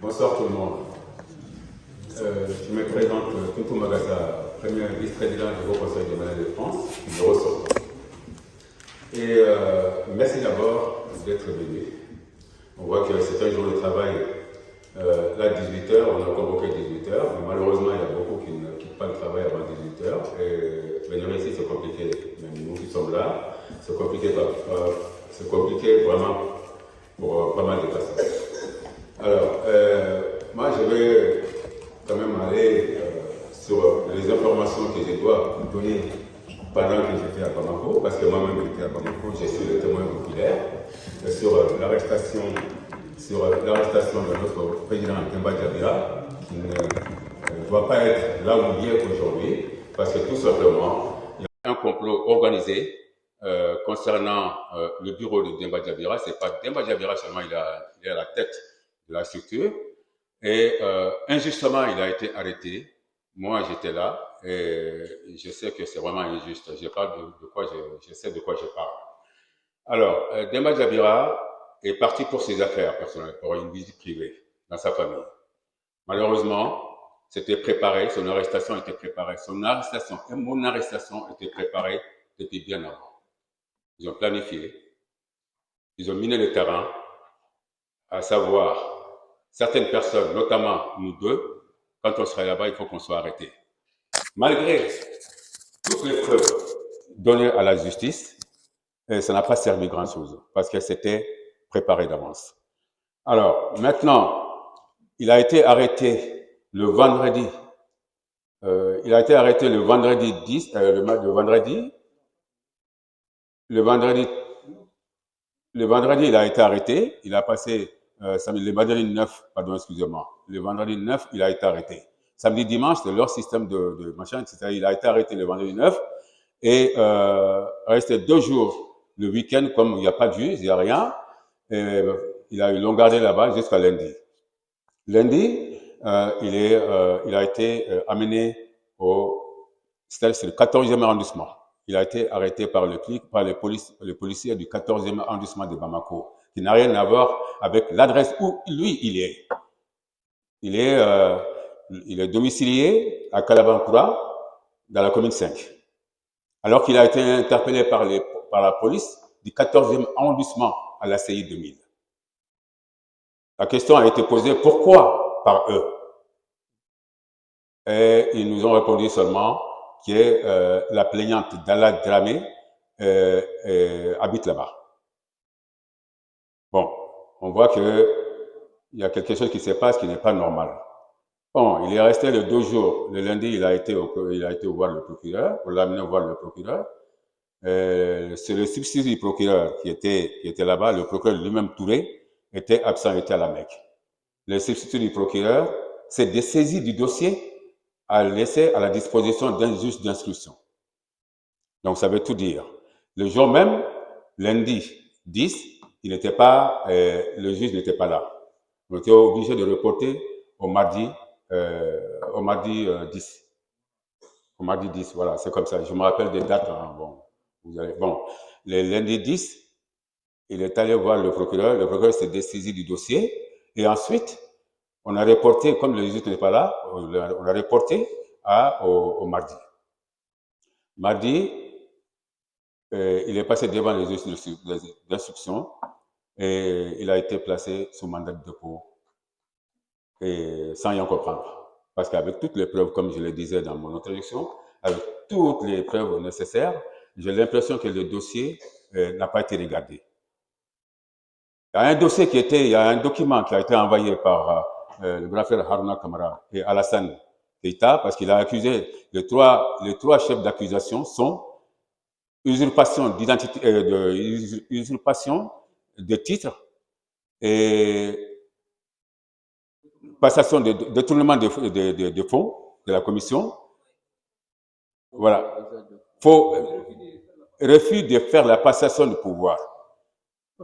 Bonsoir tout le monde. Je me présente Tuntu Magassa, premier vice-président du Haut Conseil des malades de France, bureau sortant. Et merci d'abord d'être venu. On voit que c'est un jour de travail. Là, 18h, on a convoqué 18h, mais malheureusement, il y a beaucoup qui ne quittent pas le travail avant 18h. Et venir ici, c'est compliqué. Même nous qui sommes là, c'est compliqué vraiment pour pas mal de personnes. Alors, moi, je vais quand même aller sur les informations que je dois donner pendant que j'étais à Bamako, parce que moi-même j'étais à Bamako, je suis le témoin populaire sur l'arrestation de notre président Demba Diabira, qui ne doit pas être là où il est aujourd'hui, parce que tout simplement, il y a un complot organisé concernant le bureau de Demba Diabira. C'est pas Demba Diabira seulement, il est à la tête de la structure. Et injustement, il a été arrêté. Moi, j'étais là et je sais que c'est vraiment injuste. Je sais de quoi je parle. Alors, Demba Diabira est parti pour ses affaires personnelles, pour une visite privée dans sa famille. Malheureusement, c'était préparé, son arrestation était préparée. Son arrestation et mon arrestation étaient préparées depuis bien avant. Ils ont planifié, ils ont miné le terrain, à savoir certaines personnes, notamment nous deux, quand on sera là-bas, il faut qu'on soit arrêté. Malgré toutes les preuves données à la justice, ça n'a pas servi grand-chose parce que c'était préparé d'avance. Alors, maintenant, il a été arrêté le vendredi. Il a été arrêté le vendredi 10, le vendredi, il a été arrêté. Il a passé le vendredi 9, pardon, excusez-moi. Le vendredi 9, il a été arrêté. Samedi, dimanche, c'est leur système de machin, etc. Il a été arrêté le vendredi 9 et resté 2 jours le week-end, comme il n'y a pas de juge, il n'y a rien. Et, ils l'ont gardé là-bas jusqu'à lundi. Lundi, il a été amené c'est le 14e arrondissement. Il a été arrêté par les policiers du 14e arrondissement de Bamako, qui n'a rien à voir avec l'adresse où lui, il est. Il est domicilié à Kalabankura, dans la commune 5. Alors qu'il a été interpellé par la police du 14e arrondissement à la CI 2000. La question a été posée, pourquoi par eux? Et ils nous ont répondu seulement que la plaignante Dalla Dramé habite là-bas. Bon, on voit qu'il y a quelque chose qui se passe qui n'est pas normal. Bon, il est resté les 2 jours. Le lundi, il a été voir le procureur, on l'a amené voir le procureur. C'est le substitut du procureur qui était là-bas. Le procureur lui-même, Touré, était absent, était à la Mecque. Le substitut du procureur s'est dessaisi du dossier à laisser à la disposition d'un juge d'instruction. Donc, ça veut tout dire. Le jour même, lundi 10, le juge n'était pas là. On était obligé de reporter au mardi 10. Au mardi 10, voilà, c'est comme ça. Je me rappelle des dates. Hein, le lundi 10, il est allé voir le procureur s'est dessaisi du dossier, et ensuite, on a reporté, comme le juge n'était pas là, on a reporté au mardi. Mardi, il est passé devant les juges d'instruction et il a été placé sous mandat de dépôt et sans rien comprendre. Parce qu'avec toutes les preuves, comme je le disais dans mon introduction, avec toutes les preuves nécessaires, j'ai l'impression que le dossier n'a pas été regardé. Il y a un document qui a été envoyé par le grand frère Haruna Kamara et Alassane Keita, parce qu'il a accusé les trois chefs d'accusation sont usurpation d'identité, usurpation de titres et passation de détournement de fonds de la commission. Voilà. Refus de faire la passation de pouvoir.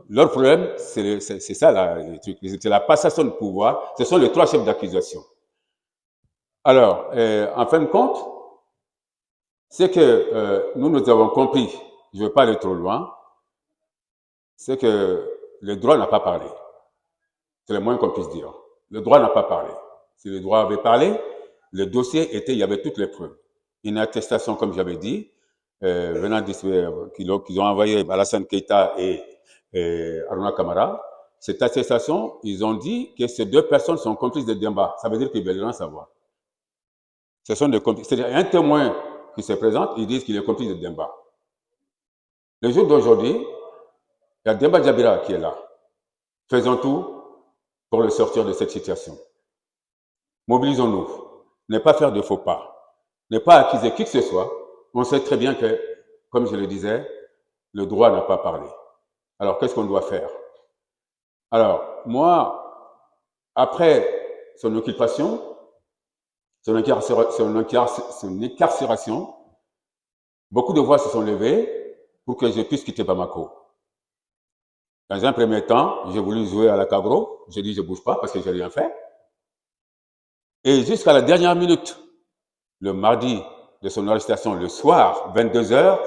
Leur problème, c'est ça, le truc. C'est la passation de pouvoir. Ce sont les 3 chefs d'accusation. Alors, en fin de compte, c'est que nous avons compris, je ne veux pas aller trop loin, c'est que le droit n'a pas parlé. C'est le moins qu'on puisse dire. le droit n'a pas parlé. Si le droit avait parlé, le dossier était, il y avait toutes les preuves. Une attestation, comme j'avais dit, venant qu'ils ont envoyé Alassane Keita et Aruna Kamara. Cette attestation, ils ont dit que ces deux personnes sont complices de Demba. Ça veut dire qu'ils veulent rien savoir. Ce sont des complices. C'est-à-dire un témoin qui se présente, ils disent qu'il est complice de Demba. Le jour d'aujourd'hui, il y a Demba Jabira qui est là. Faisons tout pour le sortir de cette situation. Mobilisons-nous. Ne pas faire de faux pas. Ne pas accuser qui que ce soit. On sait très bien que, comme je le disais, le droit n'a pas parlé. Alors, qu'est-ce qu'on doit faire? Alors, moi, après son occupation, son incarcération, beaucoup de voix se sont levées pour que je puisse quitter Bamako. Dans un premier temps, j'ai voulu jouer à la cabro. J'ai dit, je ne bouge pas parce que je n'ai rien fait. Et jusqu'à la dernière minute, le mardi de son arrestation, le soir, 22h,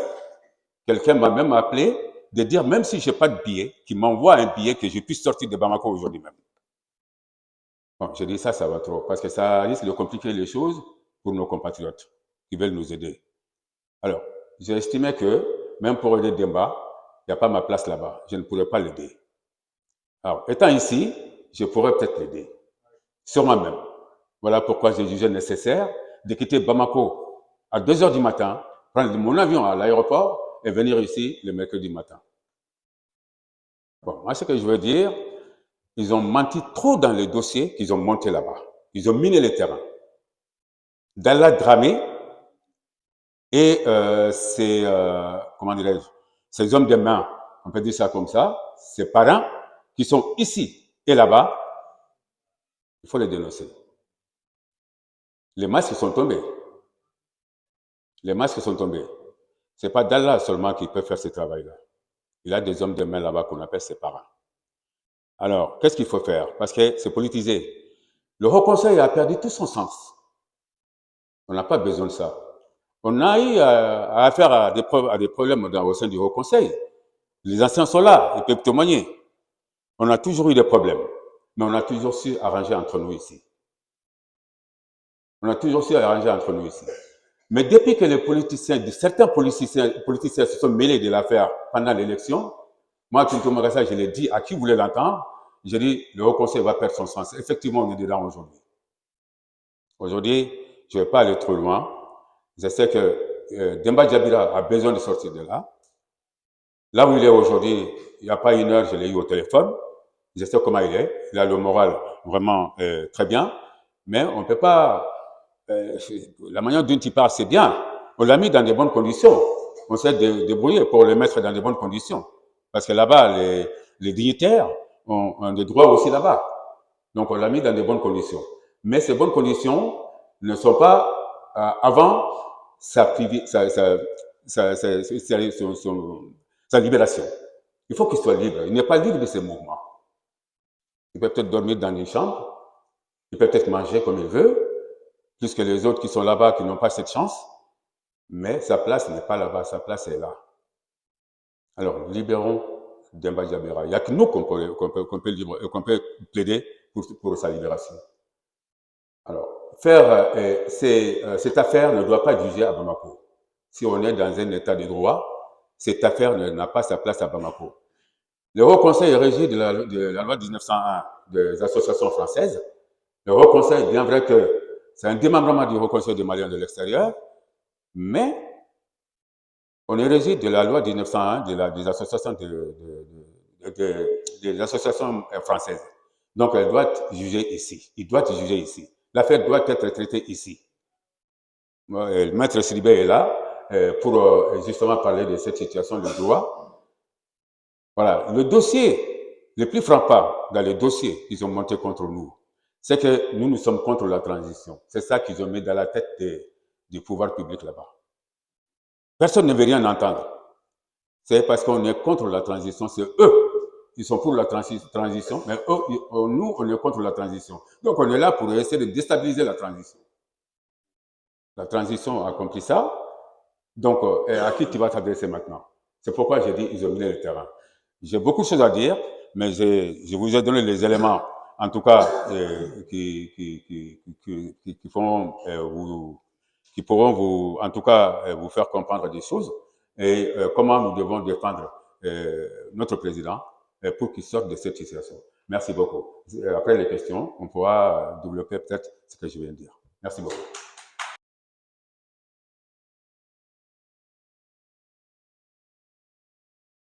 quelqu'un m'a même appelé de dire, même si je n'ai pas de billet, qu'il m'envoie un billet que je puisse sortir de Bamako aujourd'hui même. Bon, j'ai dit ça va trop, parce que ça risque de compliquer les choses pour nos compatriotes qui veulent nous aider. Alors, j'ai estimé que, même pour aider Demba, il n'y a pas ma place là-bas. Je ne pourrais pas l'aider. Alors, étant ici, je pourrais peut-être l'aider. Sûrement même. Voilà pourquoi j'ai jugé nécessaire de quitter Bamako à 2h du matin, prendre mon avion à l'aéroport et venir ici le mercredi matin. Bon, moi, ce que je veux dire, ils ont menti trop dans les dossiers qu'ils ont montés là-bas. Ils ont miné le terrain. Dalla Dramé et comment dirais-je, ces hommes de main, on peut dire ça comme ça, ces parents qui sont ici et là-bas, il faut les dénoncer. Les masques sont tombés. Les masques sont tombés. Ce n'est pas Dalla seulement qui peut faire ce travail-là. Il y a des hommes de main là-bas qu'on appelle ses parents. Alors, qu'est-ce qu'il faut faire? Parce que c'est politisé. Le Haut Conseil a perdu tout son sens. On n'a pas besoin de ça. On a eu affaire à des problèmes au sein du Haut Conseil. Les anciens sont là, ils peuvent témoigner. On a toujours eu des problèmes, mais on a toujours su arranger entre nous ici. On a toujours su arranger entre nous ici. Mais depuis que les politiciens, certains politiciens se sont mêlés de l'affaire pendant l'élection, moi, Tinto Magassa, je l'ai dit à qui voulait l'entendre, j'ai dit, le Haut Conseil va perdre son sens. Effectivement, on est dedans aujourd'hui. Aujourd'hui, je ne vais pas aller trop loin. Je sais que Demba Jabira a besoin de sortir de là. Là où il est aujourd'hui, il n'y a pas une heure, je l'ai eu au téléphone. Je sais comment il est. Il a le moral vraiment très bien. Mais on ne peut pas... la manière dont il parle, c'est bien. On l'a mis dans de bonnes conditions. On s'est débrouillé pour le mettre dans de bonnes conditions. Parce que là-bas, les dignitaires ont des droits aussi là-bas. Donc, on l'a mis dans de bonnes conditions. Mais ces bonnes conditions ne sont pas avant sa libération. Il faut qu'il soit libre. Il n'est pas libre de ses mouvements. Il peut peut-être dormir dans une chambre. Il peut peut-être manger comme il veut, plus que les autres qui sont là-bas, qui n'ont pas cette chance. Mais sa place n'est pas là-bas. Sa place est là. Alors, libérons Demba Jabira. Il n'y a que nous qu'on peut plaider pour sa libération. Alors, cette affaire ne doit pas être jugée à Bamako. Si on est dans un état de droit, cette affaire n'a pas sa place à Bamako. Le Haut Conseil est régi de la loi 1901 des associations françaises. Le Haut Conseil, bien vrai que c'est un démembrement du Haut Conseil des Maliens de l'extérieur, mais on est régi de la loi 1901 des associations des associations françaises. Donc, elle doit être jugée ici. Il doit être jugé ici. L'affaire doit être traitée ici. Le maître Sidibé est là pour justement parler de cette situation de droit. Voilà. Le dossier le plus frappant dans les dossiers qu'ils ont montés contre nous, c'est que nous sommes contre la transition. C'est ça qu'ils ont mis dans la tête du pouvoir public là-bas. Personne ne veut rien entendre. C'est parce qu'on est contre la transition. C'est eux. Ils sont pour la transition, mais eux, nous, on est contre la transition. Donc, on est là pour essayer de déstabiliser la transition. La transition a compris ça. Donc, à qui tu vas t'adresser maintenant? C'est pourquoi j'ai dit ils ont miné le terrain. J'ai beaucoup de choses à dire, mais je vous ai donné les éléments en tout cas, qui pourront vous, en tout cas, vous faire comprendre des choses et comment nous devons défendre notre président pour qu'il sorte de cette situation. Merci beaucoup. Après les questions, on pourra développer peut-être ce que je viens de dire. Merci beaucoup.